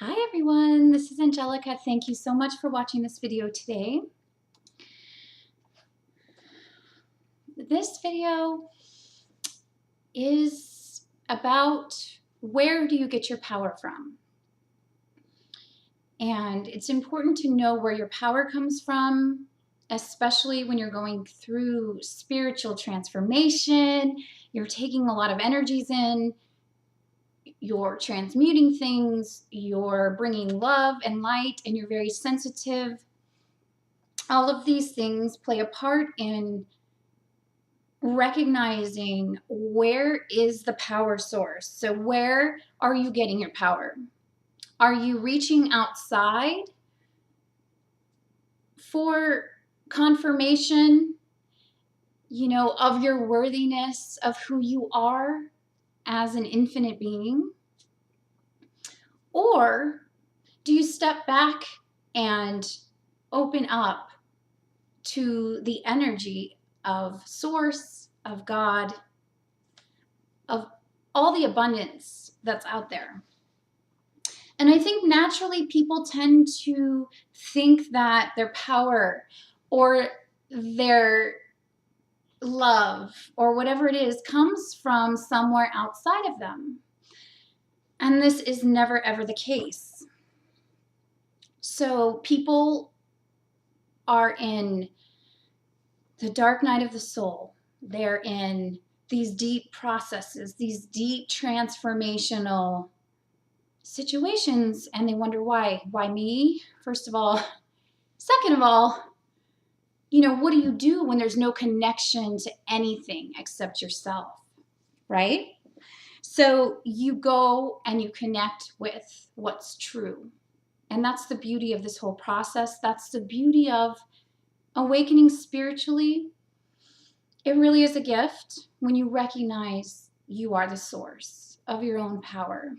Hi everyone, this is Angelica. Thank you so much for watching this video today. This video is about where do you get your power from? And it's important to know where your power comes from, especially when you're going through spiritual transformation, you're taking a lot of energies in, you're transmuting things, you're bringing love and light, and you're very sensitive. All of these things play a part in recognizing where is the power source. So where are you getting your power? Are you reaching outside for confirmation, of your worthiness, of who you are as an infinite being? Or do you step back and open up to the energy of Source, of God, of all the abundance that's out there? And I think naturally people tend to think that their power or their love or whatever it is comes from somewhere outside of them. And this is never ever the case. So people are in the dark night of the soul. They're in these deep processes, these deep transformational situations, and they wonder why. Why me, first of all? Second of all, what do you do when there's no connection to anything except yourself, right? So you go and you connect with what's true. And that's the beauty of this whole process. That's the beauty of awakening spiritually. It really is a gift when you recognize you are the source of your own power.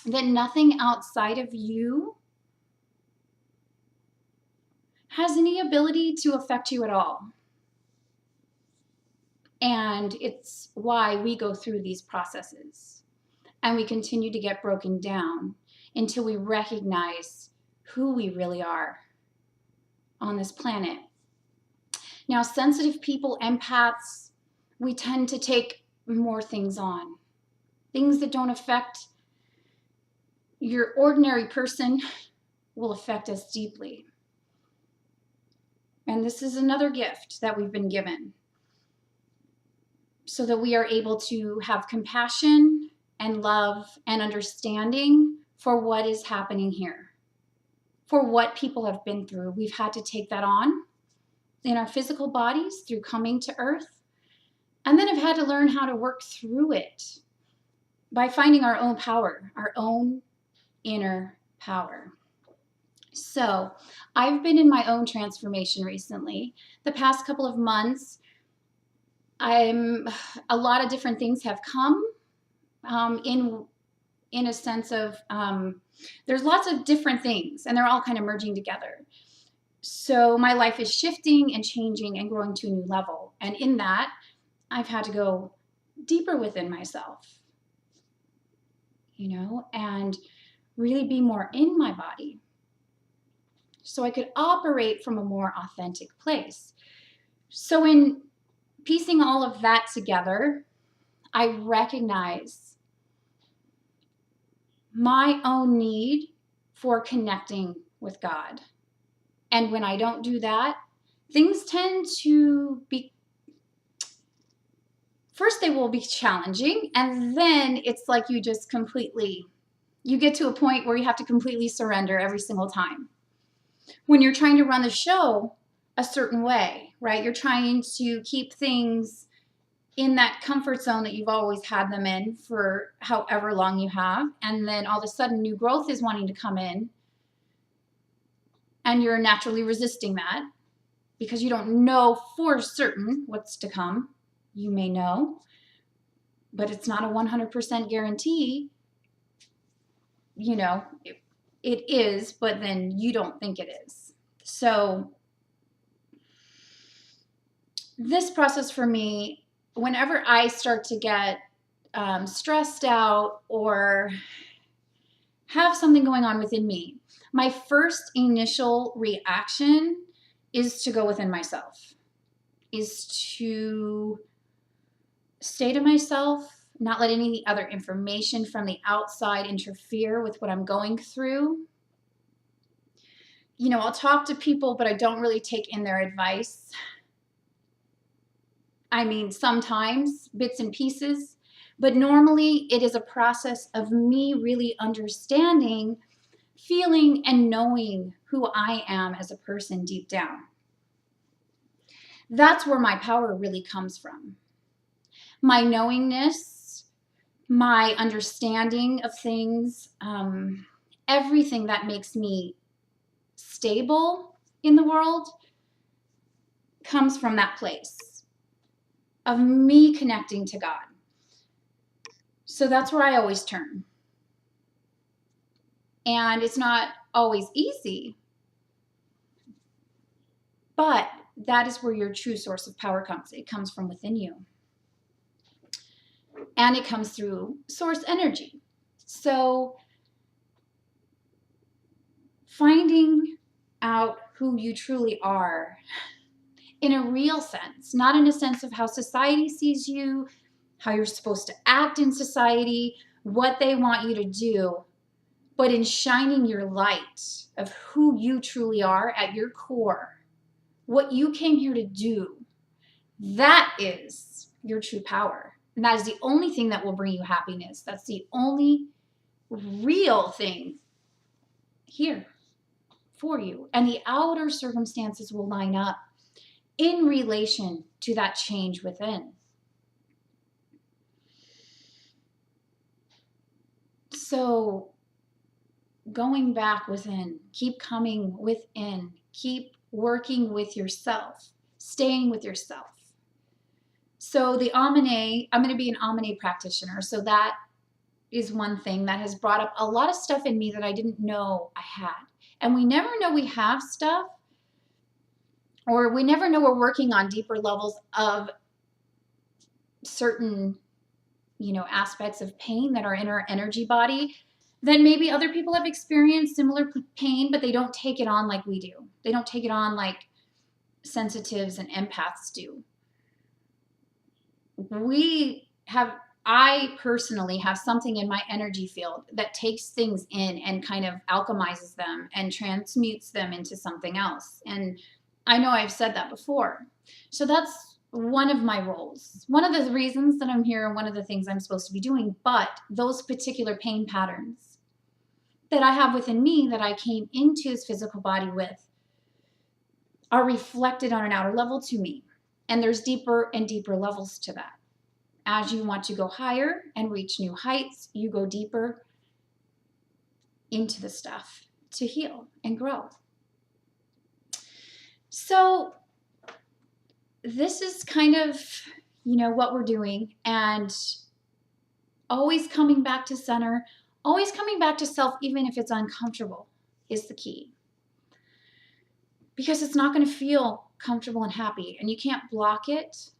That nothing outside of you has any ability to affect you at all. And it's why we go through these processes. And we continue to get broken down until we recognize who we really are on this planet. Now, sensitive people, empaths, we tend to take more things on. Things that don't affect your ordinary person will affect us deeply. And this is another gift that we've been given so that we are able to have compassion and love and understanding for what is happening here, for what people have been through. We've had to take that on in our physical bodies through coming to Earth, and then have had to learn how to work through it by finding our own power, our own inner power. So I've been in my own transformation recently. The past couple of months, a lot of different things have come in a sense of there's lots of different things, and they're all kind of merging together. So my life is shifting and changing and growing to a new level. And in that, I've had to go deeper within myself, and really be more in my body so I could operate from a more authentic place. So in piecing all of that together, I recognize my own need for connecting with God. And when I don't do that, things tend to be, first they will be challenging, and then it's like you get to a point where you have to completely surrender every single time. When you're trying to run the show a certain way, right? You're trying to keep things in that comfort zone that you've always had them in for however long you have, and then all of a sudden new growth is wanting to come in, and you're naturally resisting that because you don't know for certain what's to come. You may know, but it's not a 100% guarantee. It is, but then you don't think it is. So this process for me, whenever I start to get stressed out or have something going on within me, my first initial reaction is to go within myself, is to stay to myself, not let any other information from the outside interfere with what I'm going through. You know, I'll talk to people, but I don't really take in their advice. I mean, sometimes bits and pieces, but normally it is a process of me really understanding, feeling, and knowing who I am as a person deep down. That's where my power really comes from. My knowingness, my understanding of things, everything that makes me stable in the world comes from that place of me connecting to God. So that's where I always turn. And it's not always easy, but that is where your true source of power comes. It comes from within you. And it comes through source energy. So finding out who you truly are in a real sense, not in a sense of how society sees you, how you're supposed to act in society, what they want you to do, but in shining your light of who you truly are at your core, what you came here to do, that is your true power. And that is the only thing that will bring you happiness. That's the only real thing here for you. And the outer circumstances will line up in relation to that change within. So going back within, keep coming within, keep working with yourself, staying with yourself. So the Amane, I'm going to be an Amane practitioner. So that is one thing that has brought up a lot of stuff in me that I didn't know I had. And we never know we have stuff, or we never know we're working on deeper levels of certain, aspects of pain that are in our energy body. Then maybe other people have experienced similar pain, but they don't take it on like we do. They don't take it on like sensitives and empaths do. I personally have something in my energy field that takes things in and kind of alchemizes them and transmutes them into something else. And I know I've said that before. So that's one of my roles, one of the reasons that I'm here, and one of the things I'm supposed to be doing. But those particular pain patterns that I have within me that I came into this physical body with are reflected on an outer level to me. And there's deeper and deeper levels to that. As you want to go higher and reach new heights, you go deeper into the stuff to heal and grow. So this is kind of, what we're doing, and always coming back to center, always coming back to self, even if it's uncomfortable, is the key. Because it's not going to feel comfortable and happy, and you can't block it.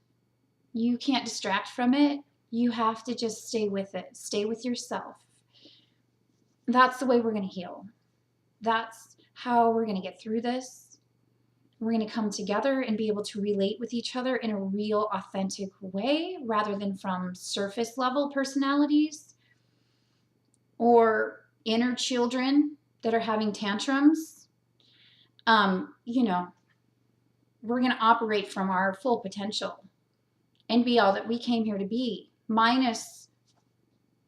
You can't distract from it. You have to just stay with it. Stay with yourself. That's the way we're going to heal. That's how we're going to get through this. We're going to come together and be able to relate with each other in a real, authentic way, rather than from surface level personalities or inner children that are having tantrums. We're going to operate from our full potential and be all that we came here to be, minus,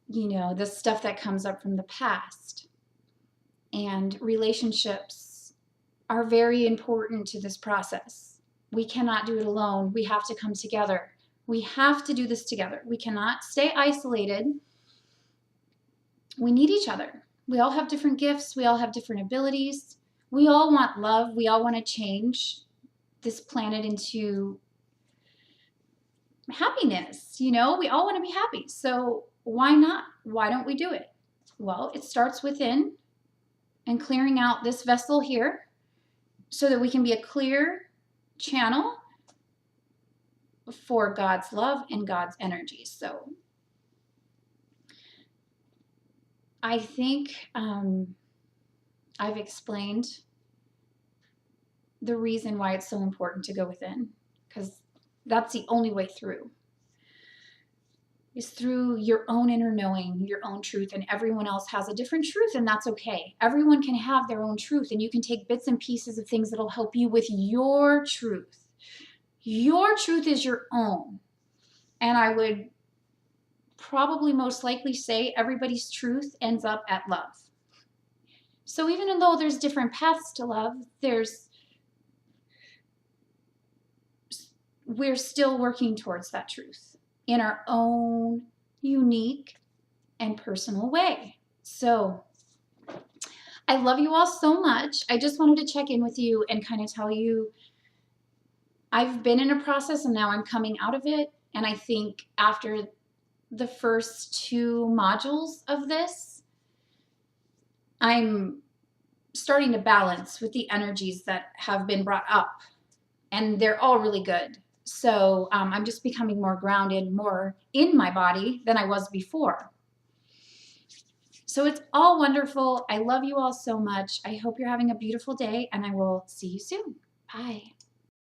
the stuff that comes up from the past. And relationships are very important to this process. We cannot do it alone. We have to come together. We have to do this together. We cannot stay isolated. We need each other. We all have different gifts. We all have different abilities. We all want love. We all want to change this planet into happiness. We all want to be happy. So why not? Why don't we do it? Well, it starts within and clearing out this vessel here so that we can be a clear channel for God's love and God's energy. So I think I've explained the reason why it's so important to go within, because that's the only way through, is through your own inner knowing, your own truth, and everyone else has a different truth, and that's okay. Everyone can have their own truth, and you can take bits and pieces of things that'll help you with your truth. Your truth is your own, and I would probably most likely say everybody's truth ends up at love. So even though there's different paths to love, we're still working towards that truth in our own unique and personal way. So I love you all so much. I just wanted to check in with you and kind of tell you I've been in a process and now I'm coming out of it. And I think after the first 2 modules of this, I'm starting to balance with the energies that have been brought up, and they're all really good. So I'm just becoming more grounded, more in my body than I was before. So it's all wonderful. I love you all so much. I hope you're having a beautiful day, and I will see you soon. Bye.